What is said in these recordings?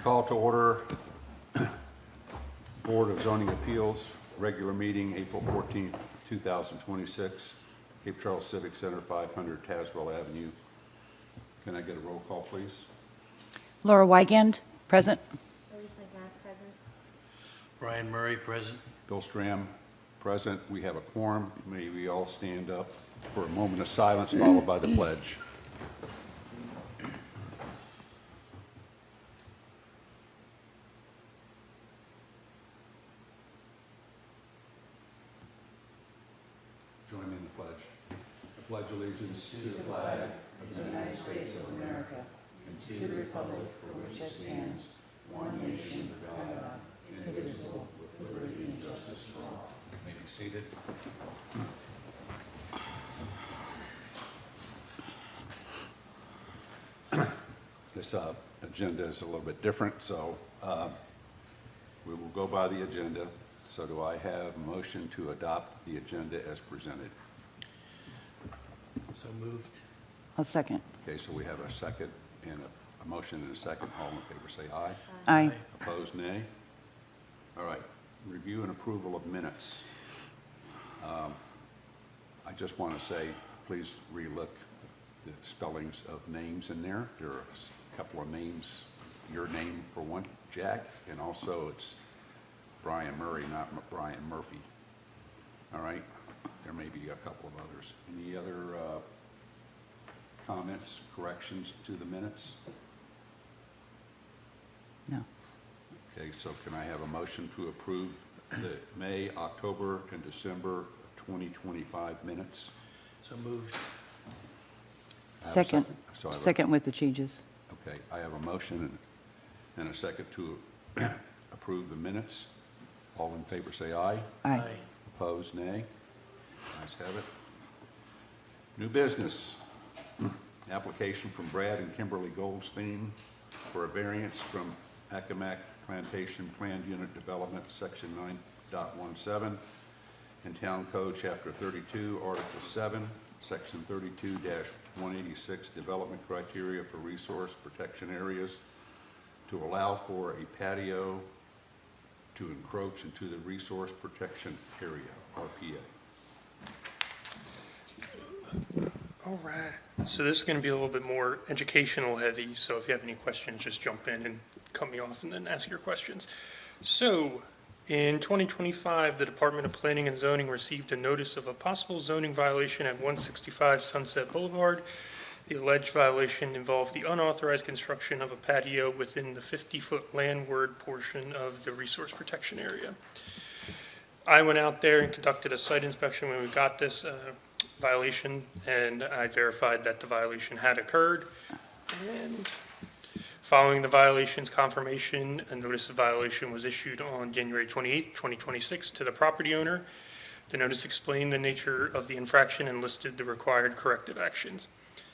Call to order, Board of Zoning Appeals, regular meeting, April 14th, 2026, Cape Charles Civic Center, 500 Tazewell Avenue. Can I get a roll call, please? Laura Wigand, present. Elise McMath, present. Brian Murray, present. Bill Stram, present. We have a quorum. May we all stand up for a moment of silence, followed by the pledge. Join me in the pledge. I pledge allegiance to the flag of the United States of America and to the republic for which it stands, one nation under God, indivisible, with liberty and justice for all. May be seated. This agenda is a little bit different, so we will go by the agenda. So do I have a motion to adopt the agenda as presented? So moved. I'll second. Okay, so we have a second and a motion and a second. All in favor say aye. Aye. Opposed, nay. All right, review and approval of minutes. I just want to say, please relook the spellings of names in there. There are a couple of names, your name for one, Jack, and also it's Brian Murray, not Brian Murphy. All right, there may be a couple of others. Any other comments, corrections to the minutes? No. Okay, so can I have a motion to approve the May, October, and December 2025 minutes? So moved. I have a Second. So I have a- Second with the changes. Okay, I have a motion and a second to approve the minutes. All in favor say aye. Aye. Opposed, nay. Ayes have it. New business. Application from Brad and Kimberly Goldstein for a variance from Accomack Plantation Planned Unit Development, Section 9.17, and Town Code, Chapter 32, Article 7, Section 32-186, Development Criteria for Resource Protection Areas, to allow for a patio to encroach into the Resource Protection Area, RPA. All right. So this is going to be a little bit more educational heavy. So if you have any questions, just jump in and cut me off and then ask your questions. So in 2025, the Department of Planning and Zoning received a notice of a possible zoning violation at 165 Sunset Boulevard. The alleged violation involved the unauthorized construction of a patio within the 50-foot landward portion of the resource protection area. I went out there and conducted a site inspection when we got this violation, and I verified that the violation had occurred. And following the violation's confirmation, a notice of violation was issued on January 28, 2026 to the property owner. The notice explained the nature of the infraction and listed the required corrective actions,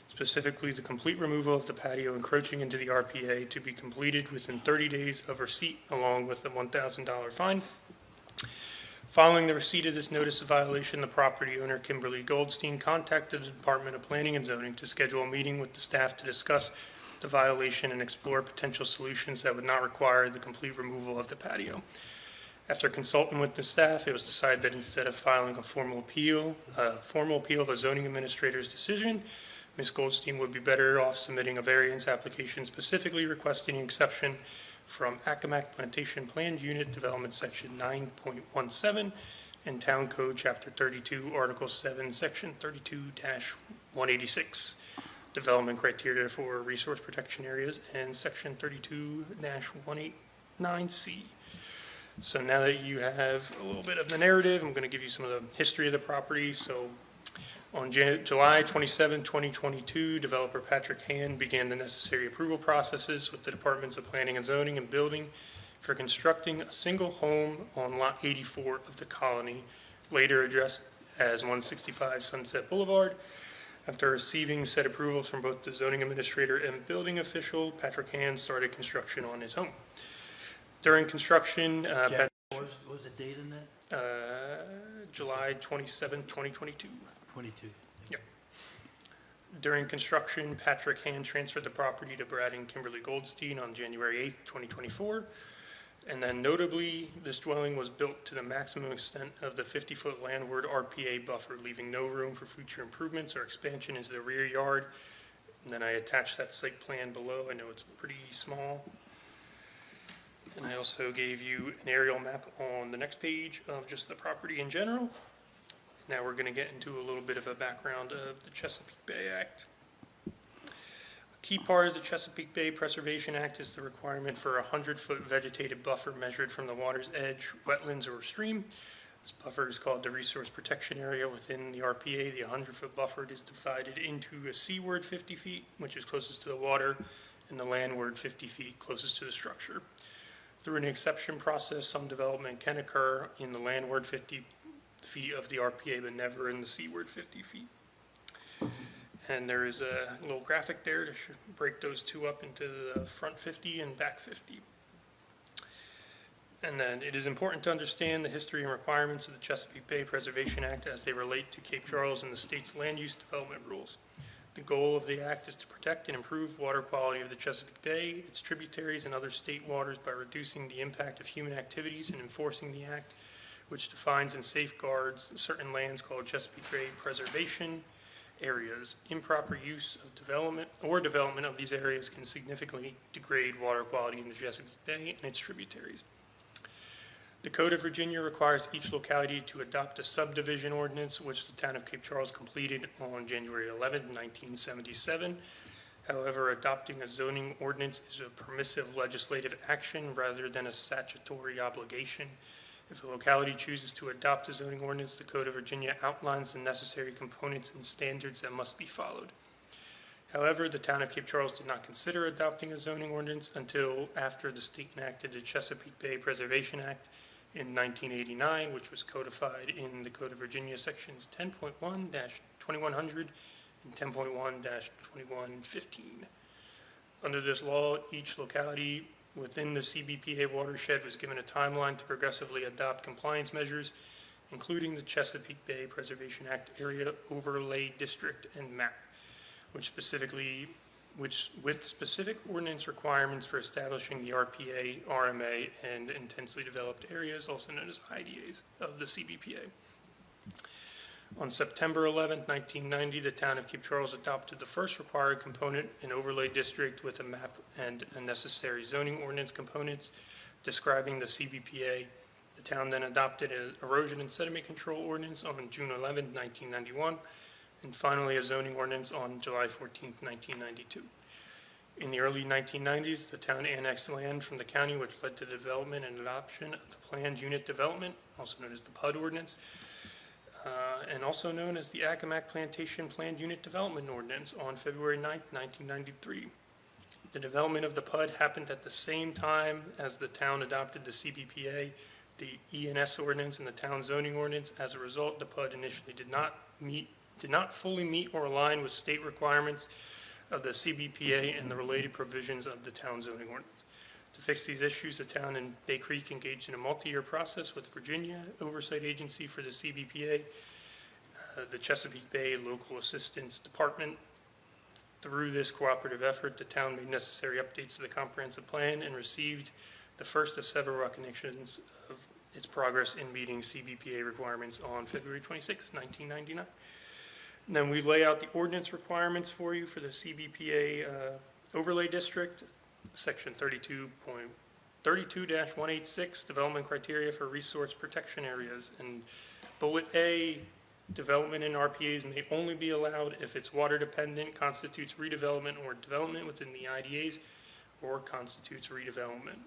specifically the complete removal of the patio encroaching into the RPA to be completed within 30 days of receipt, along with a $1,000 fine. Following the receipt of this notice of violation, the property owner, Kimberly Goldstein, contacted the Department of Planning and Zoning to schedule a meeting with the staff to discuss the violation and explore potential solutions that would not require the complete removal of the patio. After consulting with the staff, it was decided that instead of filing a formal appeal of a zoning administrator's decision, Ms. Goldstein would be better off submitting a variance application specifically requesting an exception from Accomack Plantation Planned Unit Development Section 9.17 and Town Code Chapter 32, Article 7, Section 32-186, Development Criteria for Resource Protection Areas, and Section 32-189C. So now that you have a little bit of the narrative, I'm going to give you some of the history of the property. So on July 27, 2022, developer Patrick Hand began the necessary approval processes with the Departments of Planning and Zoning and Building for constructing a single home on Lot 84 of the colony, later addressed as 165 Sunset Boulevard. After receiving said approvals from both the zoning administrator and building official, Patrick Hand started construction on his home. During construction, Jack, what was the date in that? July 27, 2022. 22. Yep. During construction, Patrick Hand transferred the property to Brad and Kimberly Goldstein on January 8th, 2024. And then notably, this dwelling was built to the maximum extent of the 50-foot landward RPA buffer, leaving no room for future improvements or expansion into the rear yard. And then I attached that site plan below. I know it's pretty small. And I also gave you an aerial map on the next page of just the property in general. Now we're going to get into a little bit of a background of the Chesapeake Bay Act. A key part of the Chesapeake Bay Preservation Act is the requirement for a 100-foot vegetative buffer measured from the water's edge, wetlands, or stream. This buffer is called the Resource Protection Area within the RPA. The 100-foot buffer is divided into a seaward 50 feet, which is closest to the water, and the landward 50 feet closest to the structure. Through an exception process, some development can occur in the landward 50 feet of the RPA, but never in the seaward 50 feet. And there is a little graphic there to break those two up into the front 50 and back 50. And then it is important to understand the history and requirements of the Chesapeake Bay Preservation Act as they relate to Cape Charles and the state's land use development rules. The goal of the act is to protect and improve water quality of the Chesapeake Bay, its tributaries, and other state waters by reducing the impact of human activities and enforcing the act, which defines and safeguards certain lands called Chesapeake Bay Preservation Areas. Improper use of development of these areas can significantly degrade water quality in the Chesapeake Bay and its tributaries. The Code of Virginia requires each locality to adopt a subdivision ordinance, which the town of Cape Charles completed on January 11, 1977. However, adopting a zoning ordinance is a permissive legislative action rather than a statutory obligation. If a locality chooses to adopt a zoning ordinance, the Code of Virginia outlines the necessary components and standards that must be followed. However, the town of Cape Charles did not consider adopting a zoning ordinance until after the state enacted the Chesapeake Bay Preservation Act in 1989, which was codified in the Code of Virginia sections 10.1-2100 and 10.1-2115. Under this law, each locality within the CBPA watershed was given a timeline to progressively adopt compliance measures, including the Chesapeake Bay Preservation Act Area Overlay District and MAP, with specific ordinance requirements for establishing the RPA, RMA, and intensely developed areas, also known as IDAs, of the CBPA. On September 11, 1990, the town of Cape Charles adopted the first required component, an overlay district with a map and a necessary zoning ordinance components describing the CBPA. The town then adopted an erosion and sediment control ordinance on June 11, 1991, and finally a zoning ordinance on July 14, 1992. In the early 1990s, the town annexed land from the county, which led to the development and adoption of the Planned Unit Development, also known as the PUD Ordinance, and also known as the Accomack Plantation Planned Unit Development Ordinance on February 9, 1993. The development of the PUD happened at the same time as the town adopted the CBPA, the ENS ordinance, and the town zoning ordinance. As a result, the PUD initially did not fully meet or align with state requirements of the CBPA and the related provisions of the town zoning ordinance. To fix these issues, the town and Bay Creek engaged in a multi-year process with Virginia Oversight Agency for the CBPA, the Chesapeake Bay Local Assistance Department. Through this cooperative effort, the town made necessary updates to the comprehensive plan and received the first of several recognitions of its progress in meeting CBPA requirements on February 26, 1999. And then we lay out the ordinance requirements for you for the CBPA overlay district, section 32.32-186, development criteria for resource protection areas. And bullet A, development in RPAs may only be allowed if it's water dependent, constitutes redevelopment or development within the IDAs, or constitutes redevelopment.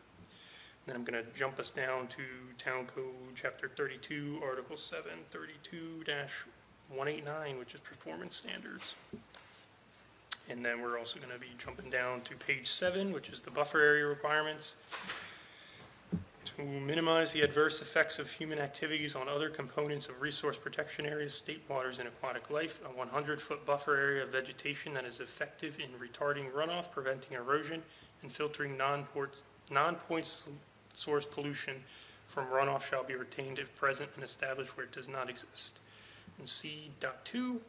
Then I'm going to jump us down to Town Code Chapter 32, Article 7, 32-189, which is performance standards. And then we're also going to be jumping down to page 7, which is the buffer area requirements. To minimize the adverse effects of human activities on other components of resource protection areas, state waters, and aquatic life, a 100-foot buffer area of vegetation that is effective in retarding runoff, preventing erosion, and filtering non-point source pollution from runoff shall be retained if present and established where it does not exist. And C.2,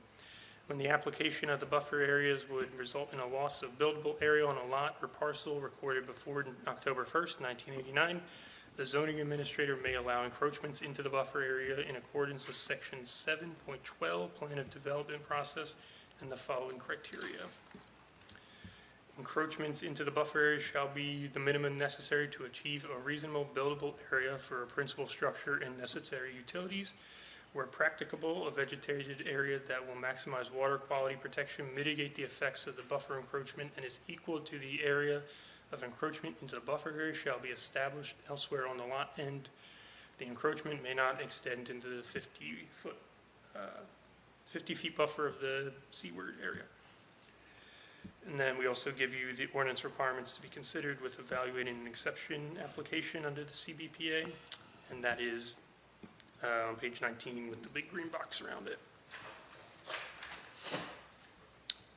when the application of the buffer areas would result in a loss of buildable area on a lot or parcel recorded before October 1st, 1989, the zoning administrator may allow encroachments into the buffer area in accordance with Section 7.12 Plan of Development Process and the following criteria. Encroachments into the buffer area shall be the minimum necessary to achieve a reasonable buildable area for a principal structure and necessary utilities. Where practicable, a vegetated area that will maximize water quality protection, mitigate the effects of the buffer encroachment, and is equal to the area of encroachment into the buffer area shall be established elsewhere on the lot, and the encroachment may not extend into the 50 feet buffer of the seaward area. And then we also give you the ordinance requirements to be considered with evaluating an exception application under the CBPA, and that is on page 19 with the big green box around it.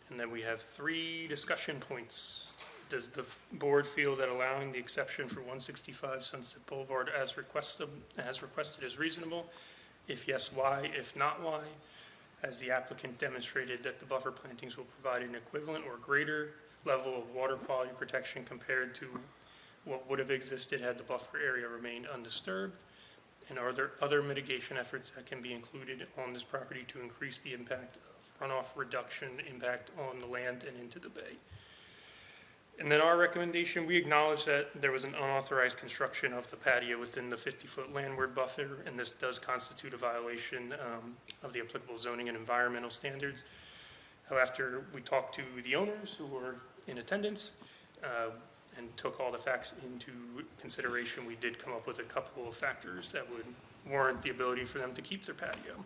And then we have 3 discussion points. Does the board feel that allowing the exception for 165 Sunset Boulevard as requested is reasonable? If yes, why? If not, why? Has the applicant demonstrated that the buffer plantings will provide an equivalent or greater level of water quality protection compared to what would have existed had the buffer area remained undisturbed? And are there other mitigation efforts that can be included on this property to increase the impact of runoff reduction impact on the land and into the bay? And then our recommendation, we acknowledge that there was an unauthorized construction of the patio within the 50-foot landward buffer, and this does constitute a violation of the applicable zoning and environmental standards. However, we talked to the owners who were in attendance, and took all the facts into consideration. We did come up with a couple of factors that would warrant the ability for them to keep their patio.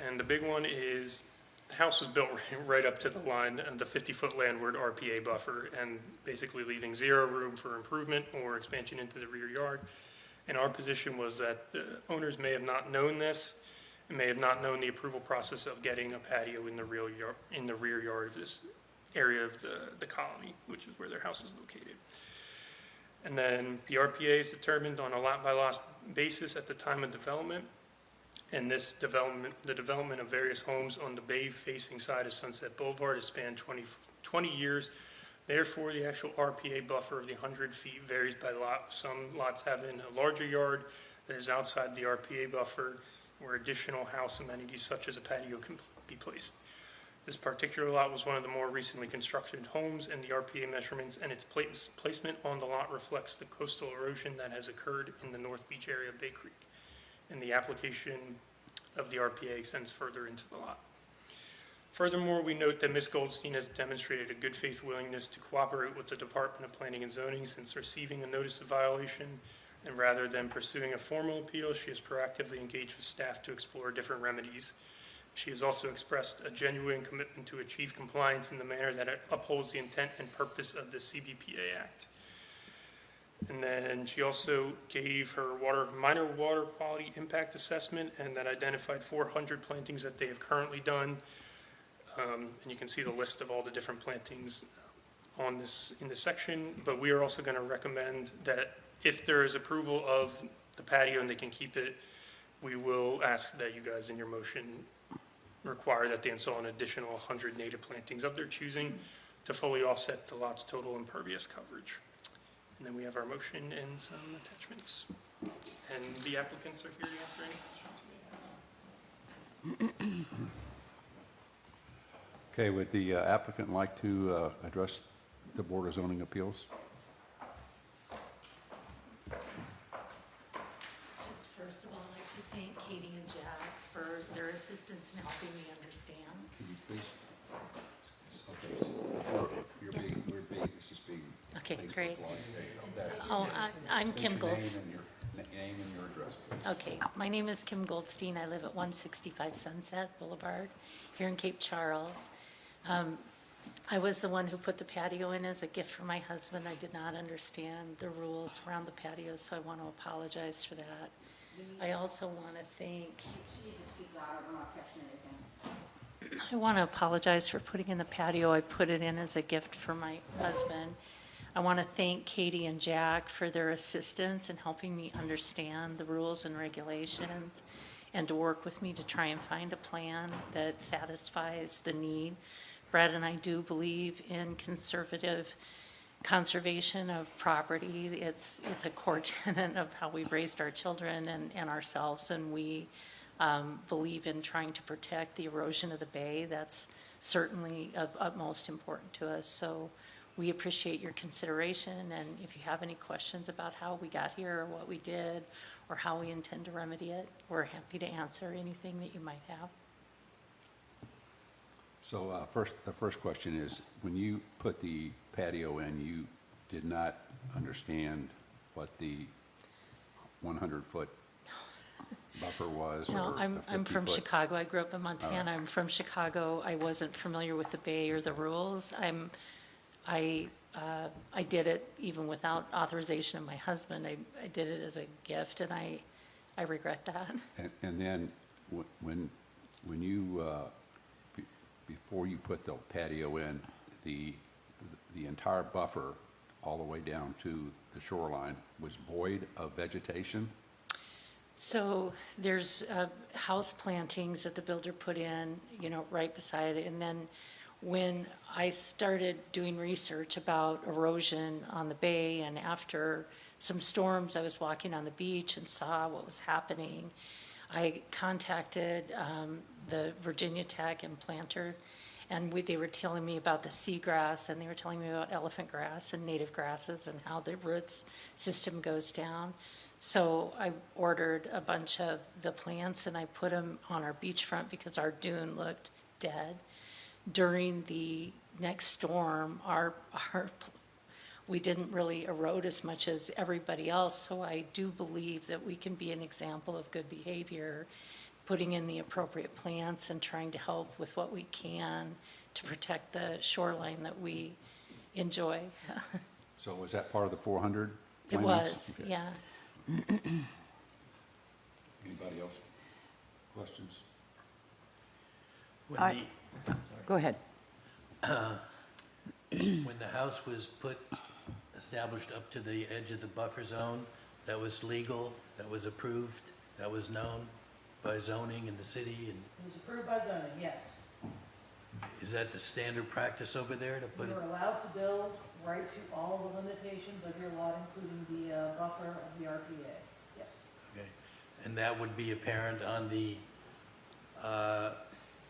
And the big one is the house was built right up to the line of the 50-foot landward RPA buffer and basically leaving 0 room for improvement or expansion into the rear yard. And our position was that the owners may have not known this and may have not known the approval process of getting a patio in the rear yard of this area of the colony, which is where their house is located. And then the RPA is determined on a lot-by-lot basis at the time of development. And this development, the development of various homes on the bay-facing side of Sunset Boulevard has spanned 20 years. Therefore, the actual RPA buffer of the 100 feet varies by lot. Some lots having a larger yard that is outside the RPA buffer, where additional house amenities such as a patio can be placed. This particular lot was one of the more recently constructed homes, and the RPA measurements and its placement on the lot reflects the coastal erosion that has occurred in the North Beach area of Bay Creek. And the application of the RPA extends further into the lot. Furthermore, we note that Ms. Goldstein has demonstrated a good faith willingness to cooperate with the Department of Planning and Zoning since receiving a notice of violation, and rather than pursuing a formal appeal, she has proactively engaged with staff to explore different remedies. She has also expressed a genuine commitment to achieve compliance in the manner that upholds the intent and purpose of the CBPA Act. And then she also gave her minor water quality impact assessment, and that identified 400 plantings that they have currently done. And you can see the list of all the different plantings on this in this section. But we are also going to recommend that if there is approval of the patio and they can keep it, we will ask that you guys in your motion require that they install an additional 100 native plantings of their choosing to fully offset the lot's total impervious coverage. And then we have our motion and some attachments. And the applicants are here to answer any questions you may have. Okay, would the applicant like to address the Board of Zoning Appeals? Just first of all, I'd like to thank Katie and Jack for their assistance in helping me understand. Please. This is being. Okay, Facebook great. Live. Oh, I'm State Kim your Goldstein. name and your address, please. Okay, my name is Kim Goldstein. I live at 165 Sunset Boulevard here in Cape Charles. I was the one who put the patio in as a gift for my husband. I did not understand the rules around the patio, so I want to apologize for that. I also want to thank. I want to apologize for putting in the patio. I put it in as a gift for my husband. I want to thank Katie and Jack for their assistance in helping me understand the rules and regulations and to work with me to try and find a plan that satisfies the need. Brad and I do believe in conservative conservation of property. It's a core tenet of how we've raised our children and ourselves, and we believe in trying to protect the erosion of the bay. That's certainly of utmost importance to us. So we appreciate your consideration, and if you have any questions about how we got here or what we did or how we intend to remedy it, we're happy to answer anything that you might have. So the first question is, when you put the patio in, you did not understand what the 100-foot buffer was? No, or I'm the from 50-foot? Chicago. I grew up in Montana. I'm from Chicago. I wasn't familiar with the bay or the rules. I did it even without authorization of my husband. I did it as a gift, and I regret that. And then when you, before you put the patio in, the entire buffer all the way down to the shoreline was void of vegetation? So there's house plantings that the builder put in, right beside it. And then when I started doing research about erosion on the bay, and after some storms, I was walking on the beach and saw what was happening. I contacted the Virginia Tech implanter, and they were telling me about the seagrass, and they were telling me about elephant grass and native grasses and how the roots system goes down. So I ordered a bunch of the plants, and I put them on our beachfront because our dune looked dead. During the next storm, we didn't really erode as much as everybody else, so I do believe that we can be an example of good behavior, putting in the appropriate plants and trying to help with what we can to protect the shoreline that we enjoy. So was that part of the 400 It plantings? was, Okay. yeah. Anybody else? Questions? When I- Go ahead. when the house was established up to the edge of the buffer zone, that was legal, that was approved, that was known by zoning in the city, and It was approved by zoning, yes. is that the standard practice over there to put You it? are allowed to build right to all the limitations of your lot, including the buffer of the RPA, yes. Okay, and that would be apparent on the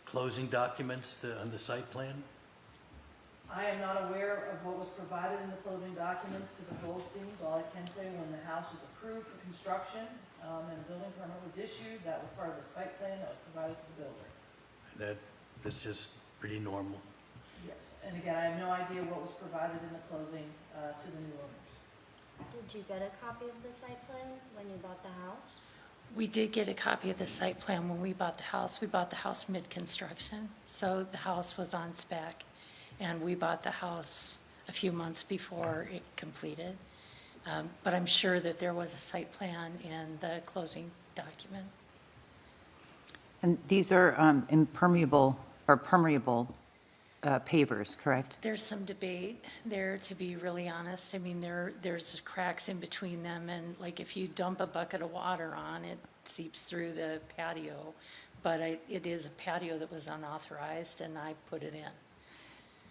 closing documents on the site plan? I am not aware of what was provided in the closing documents to the Goldsteins. All I can say, when the house was approved for construction and a building permit was issued, that was part of the site plan that was provided to the builder. That's just pretty normal. Yes, and again, I have no idea what was provided in the closing to the new owners. Did you get a copy of the site plan when you bought the house? We did get a copy of the site plan when we bought the house. We bought the house mid-construction, so the house was on spec, and we bought the house a few months before it completed. But I'm sure that there was a site plan in the closing documents. And these are impermeable or permeable pavers, correct? There's some debate there, to be really honest. I mean, there's cracks in between them, and like if you dump a bucket of water on, it seeps through the patio. But it is a patio that was unauthorized, and I put it in.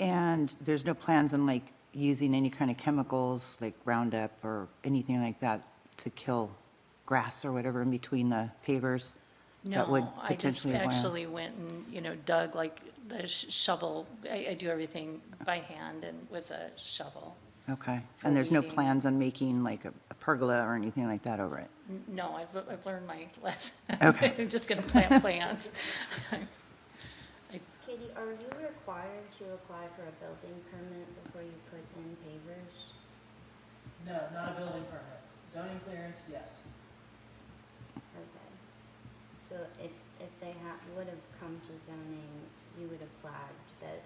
And there's no plans on like using any kind of chemicals, like Roundup or anything like that, to kill grass or whatever in between the pavers? That would No, I just potentially allow- actually went and, dug like the shovel. I do everything by hand and with a shovel. Okay. for And there's no weeding. plans on making like a pergola or anything like that over it? No, I've learned my lesson. Okay. I'm just going to plant plants. Katie, are you required to apply for a building permit before you put in pavers? No, not a building permit. Zoning clearance, yes. Okay. So if they would have come to zoning, you would have flagged that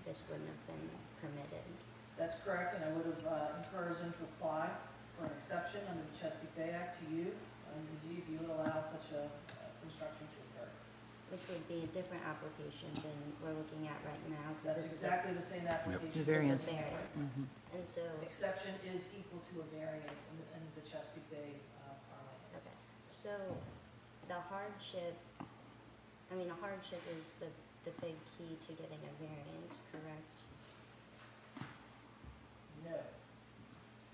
this wouldn't have been permitted? That's correct, and I would have encouraged them to apply for an exception under the Chesapeake Bay Act to you, to see if you would allow such a construction to occur. which would be a different application than we're looking at right now, because That's this is a, exactly the same application. The it's variance. a variance. And so, Exception is equal to a variance in the Chesapeake Bay parlance. okay, so the hardship, I mean, the hardship is the big key to getting a variance, correct? No.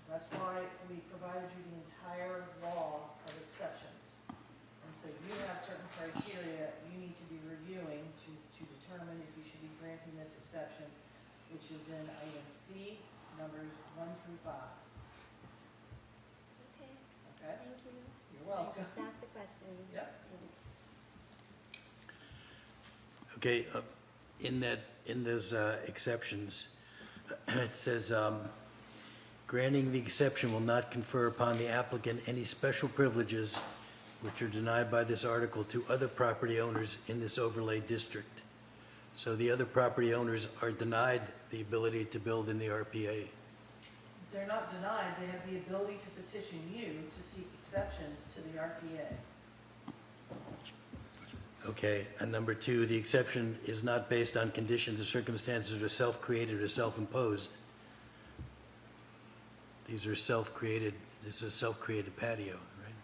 That's why we provided you the entire law of exceptions. And so you have certain criteria you need to be reviewing to determine if you should be granting this exception, which is in item C, numbers 1 through 5. Okay, Okay? thank you. You're I welcome. just asked a question. Yep. Thanks. Okay, in those exceptions, it says, granting the exception will not confer upon the applicant any special privileges which are denied by this article to other property owners in this overlay district. So the other property owners are denied the ability to build in the RPA. They're not denied, they have the ability to petition you to seek exceptions to the RPA. Okay, and number two, the exception is not based on conditions or circumstances that are self-created or self-imposed. These are self-created, this is a self-created patio, right?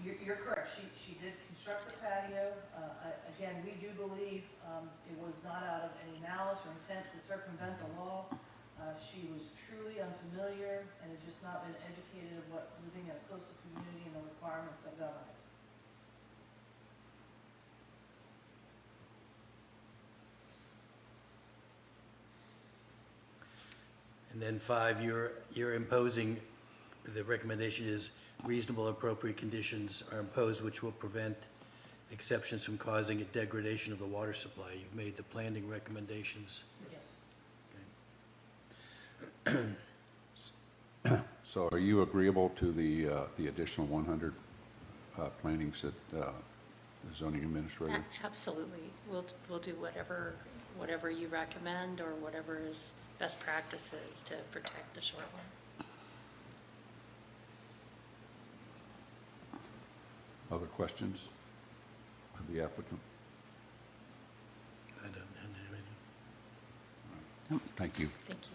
You're correct, she did construct the patio. Again, we do believe it was not out of any malice or intent to circumvent the law. She was truly unfamiliar and had just not been educated of what living in a coastal community and the requirements that govern it. And then five, you're imposing, the recommendation is reasonable appropriate conditions are imposed which will prevent exceptions from causing a degradation of the water supply. You've made the planning recommendations. Yes. So are you agreeable to the additional 100 plantings that the zoning administrator? Absolutely. We'll do whatever you recommend or whatever is best practices to protect the shoreline. Other questions of the applicant? I don't have any. Thank you. Thank you.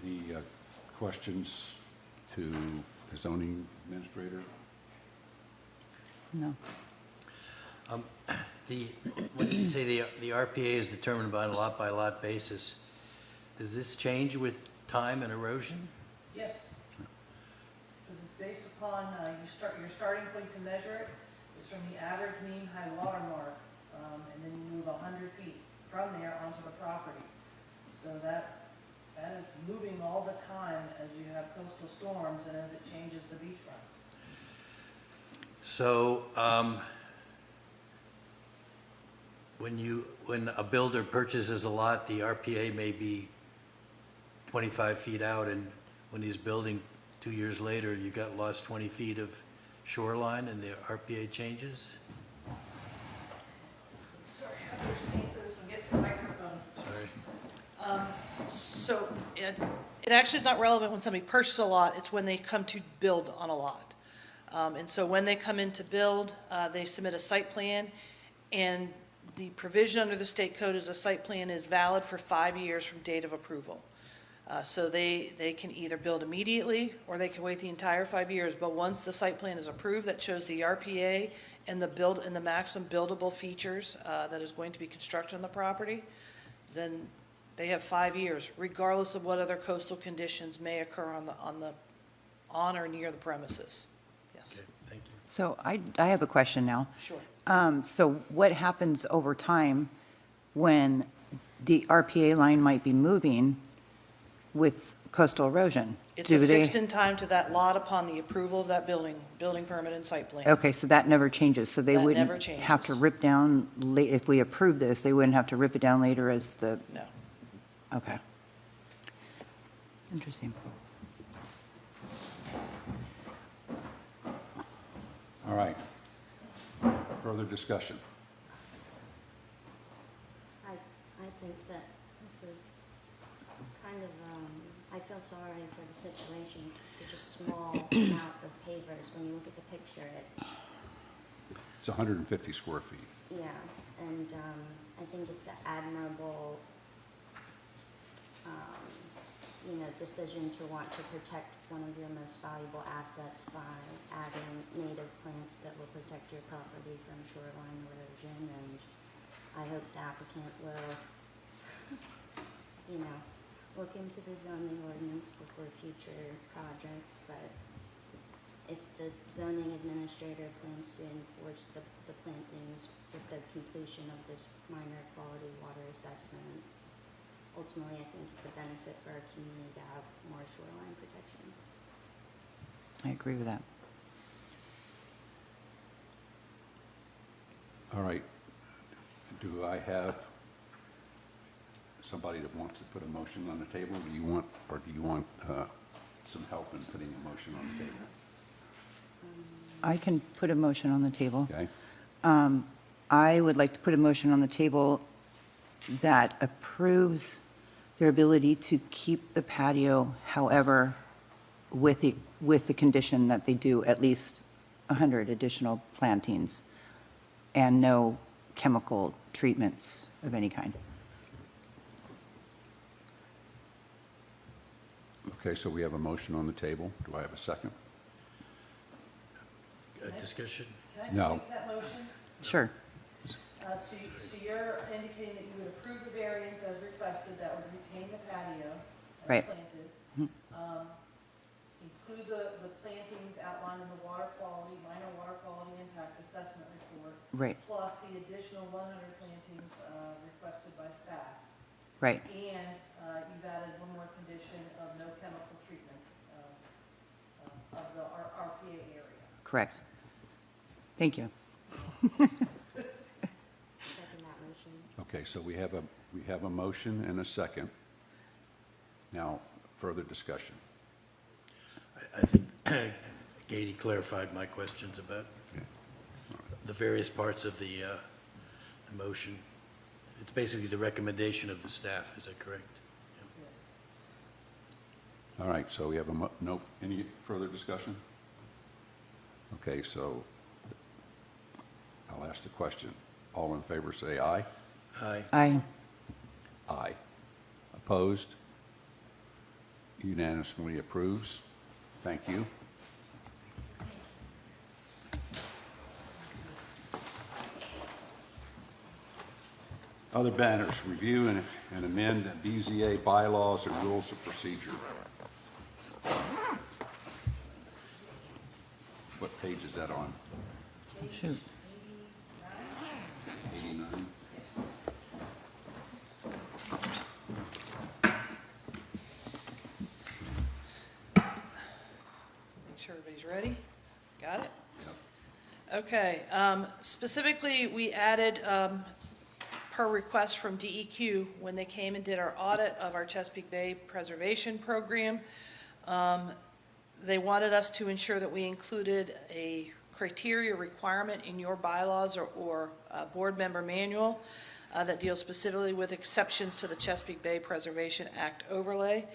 Any questions to the zoning administrator? No. When you say the RPA is determined on a lot-by-lot basis, does this change with time and erosion? Yes. Because it's based upon, your starting point to measure it is from the average mean high water mark, and then you move 100 feet from there onto the property. So that is moving all the time as you have coastal storms and as it changes the beachfront. So, when a builder purchases a lot, the RPA may be 25 feet out, and when he's building 2 years later, you got lost 20 feet of shoreline and the RPA changes? Sorry, I have to stand for this one, get the microphone. Sorry. So it actually is not relevant when somebody purchases a lot, it's when they come to build on a lot. And so when they come in to build, they submit a site plan, and the provision under the state code is a site plan is valid for 5 years from date of approval. So they can either build immediately, or they can wait the entire 5 years, but once the site plan is approved, that shows the RPA and the maximum buildable features that is going to be constructed on the property, then they have 5 years, regardless of what other coastal conditions may occur on or near the premises. Yes, Okay, thank you. So I have a question now. sure. So what happens over time when the RPA line might be moving with coastal erosion? It's Do they- affixed in time to that lot upon the approval of that building permit and site plan. Okay, so that never changes, so they That wouldn't never have to changes. rip down, if we approve this, they wouldn't have to rip it down later as the, No. okay. Interesting. All right. Further discussion? I think that this is kind of, I feel sorry for the situation. It's such a small amount of pavers. When you look at the picture, It's 150 square feet. yeah, and I think it's an admirable, decision to want to protect one of your most valuable assets by adding native plants that will protect your property from shoreline erosion, and I hope the applicant will, look into the zoning ordinance before future projects, but if the zoning administrator plans to enforce the plantings with the completion of this minor quality water assessment, ultimately, I think it's a benefit for our community to have more shoreline protection. I agree with that. All right. Do I have somebody that wants to put a motion on the table? Do you want some help in putting a motion on the table? I can put a motion on the table. Okay? I would like to put a motion on the table that approves their ability to keep the patio, however, with the condition that they do at least 100 additional plantings and no chemical treatments of any kind. Okay, so we have a motion on the table. Do I have a second? Discussion? Can I No. make that motion? Sure. So you're indicating that you would approve the variance as requested that would retain the patio as Right. planted. Include the plantings outlined in the minor water quality impact assessment report. Right. Plus the additional 100 plantings requested by staff. Right. And you've added one more condition of no chemical treatment of the RPA area. Correct. Thank you. Second that motion. Okay, so we have a motion and a second. Now, further discussion. I think Katie clarified my questions about the various parts of the motion. It's basically the recommendation of the staff, is that correct? Yes. All right, so we have any further discussion? Okay, so I'll ask the question. All in favor, say aye. Aye. Aye. Aye. Opposed? Unanimously approves. Thank you. Other banners, review and amend BZA bylaws and rules of procedure. What page is that on? Shoot. 89? Make sure everybody's ready. Got it? Okay, specifically, we added, per request from DEQ, when they came and did our audit of our Chesapeake Bay Preservation Program, they wanted us to ensure that we included a criteria requirement in your bylaws or board member manual that deals specifically with exceptions to the Chesapeake Bay Preservation Act overlay.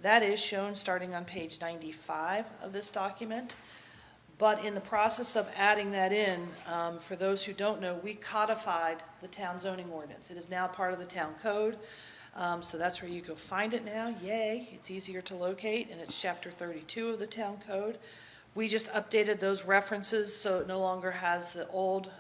That is shown starting on page 95 of this document. But in the process of adding that in, for those who don't know, we codified the town zoning ordinance. It is now part of the town code. So that's where you go find it now. Yay, it's easier to locate, and it's chapter 32 of the town code. We just updated those references, so it no longer has the old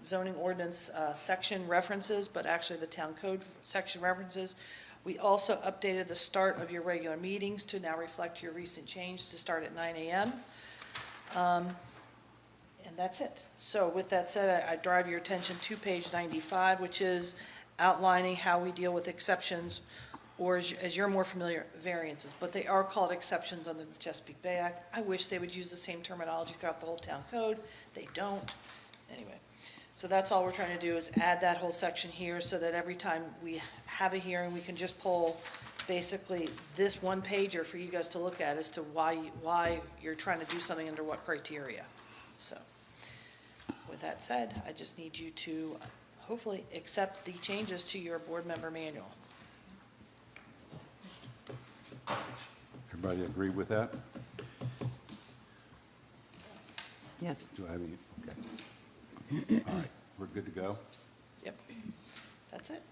zoning ordinance section references, but actually the town code section references. We also updated the start of your regular meetings to now reflect your recent change to start at 9 a.m. And that's it. So with that said, I drive your attention to page 95, which is outlining how we deal with exceptions, or as you're more familiar, variances. But they are called exceptions under the Chesapeake Bay Act. I wish they would use the same terminology throughout the whole town code. They don't. Anyway, so that's all we're trying to do is add that whole section here so that every time we have a hearing, we can just pull basically this one pager for you guys to look at as to why you're trying to do something under what criteria. So with that said, I just need you to hopefully accept the changes to your board member manual. Everybody agree with that? Yes. Do I have any? Okay. All right, we're good to go? Yep, that's it.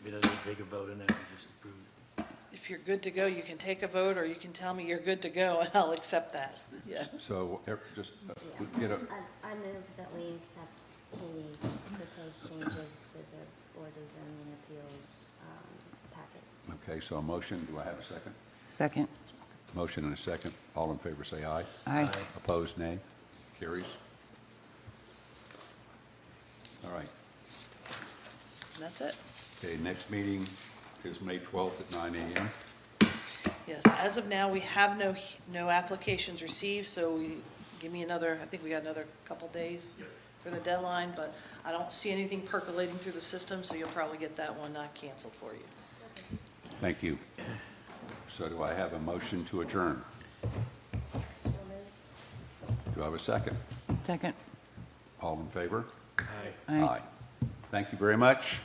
We don't need to take a vote on that, we just approve it. If you're good to go, you can take a vote, or you can tell me you're good to go, and I'll accept that. Yeah. So just get a, I move that we accept Katie's proposed changes to the Board of Zoning Appeals packet. okay, so a motion, do I have a second? Second. Motion and a second. All in favor, say aye. Aye. Opposed, nay. Carries. All right. And that's it. Okay, next meeting is May 12th at 9 a.m. Yes, as of now, we have no applications received, so give me another, I think we got another couple days for the deadline, but I don't see anything percolating through the system, so you'll probably get that one not canceled for you. Thank you. So do I have a motion to adjourn? So moved. Do I have a second? Second. All in favor? Aye. Aye. Thank you very much.